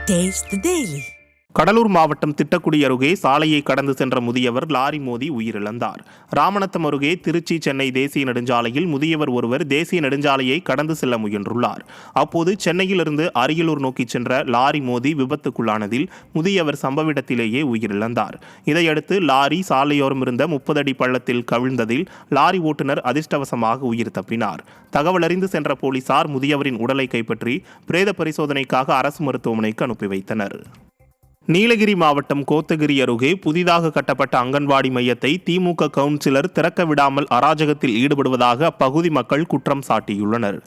Taste the Daily. Cuddalore மாவட்டம் திட்டக்குடி அருகே சாலையை கடந்து சென்ற முதியவர் லாரி மோதி உயிரிழந்தார். ராமநத்தம் அருகே திருச்சி சென்னை தேசிய நெடுஞ்சாலையில் முதியவர் ஒருவர் தேசிய நெடுஞ்சாலையை கடந்து செல்ல முயன்றுள்ளார். அப்போது சென்னையிலிருந்து அரியலூர் நோக்கி சென்ற லாரி மோதி விபத்துக்குள்ளானதில் முதியவர் சம்பவ இடத்திலேயே உயிரிழந்தார். இதையடுத்து லாரி சாலையோரம் இருந்த 30 அடி பள்ளத்தில் கவிழ்ந்ததில் லாரி ஓட்டுநர் அதிர்ஷ்டவசமாக உயிர் தப்பினார். தகவலறிந்து சென்ற போலீசார் முதியவரின் உடலை கைப்பற்றி பிரேத பரிசோதனைக்காக அரசு மருத்துவமனைக்கு அனுப்பி வைத்தனர். நீலகிரி மாவட்டம் கோத்தகிரி அருகே புதிதாக கட்டப்பட்ட அங்கன்வாடி மையத்தை திமுக கவுன்சிலர் திறக்க விடாமல் அராஜகத்தில் ஈடுபடுவதாக அப்பகுதி மக்கள் குற்றம் சாட்டியுள்ளனர்.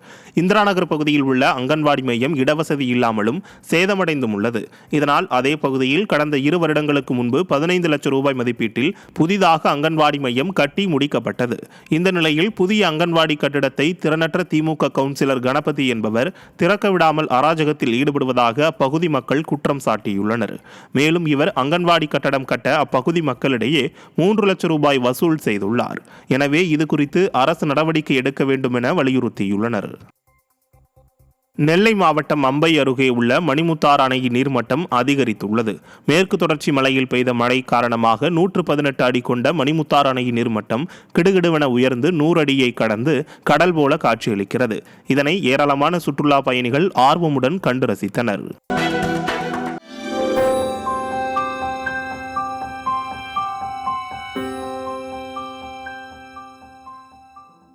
இந்திரா நகர் பகுதியில் உள்ள அங்கன்வாடி மையம் இடவசதி இல்லாமலும் சேதமடைந்தும் உள்ளது. இதனால் அதே பகுதியில் கடந்த 2 வருடங்களுக்கு முன்பு 15 லட்சம் ரூபாய் மதிப்பீட்டில் புதிதாக அங்கன்வாடி மையம் கட்டி முடிக்கப்பட்டது. இந்த நிலையில் புதிய அங்கன்வாடி கட்டிடத்தை திறனற்ற திமுக கவுன்சிலர் கணபதி என்பவர் திறக்க விடாமல் அராஜகத்தில் ஈடுபடுவதாக அப்பகுதி மக்கள் குற்றம் சாட்டியுள்ளனர். மேலும் இவர் அங்கன்வாடி கட்டடம் கட்ட அப்பகுதி மக்களிடையே 3 லட்சம் ரூபாய் வசூல் செய்துள்ளார். எனவே இது குறித்து அரசு நடவடிக்கை எடுக்க வேண்டும் என வலியுறுத்தியுள்ளனர். நெல்லை மாவட்டம் அம்பை அருகே உள்ள மணிமுத்தாறு அணையின் நீர்மட்டம் அதிகரித்துள்ளது. மேற்கு தொடர்ச்சி மலையில் பெய்த மழை காரணமாக 118 அடி கொண்ட மணிமுத்தாறு அணையின் நீர்மட்டம் கிடுகிடுவென உயர்ந்து 100 அடியை கடந்து கடல் போல காட்சியளிக்கிறது. இதனை ஏராளமான சுற்றுலா பயணிகள் ஆர்வமுடன் கண்டு ரசித்தனர்.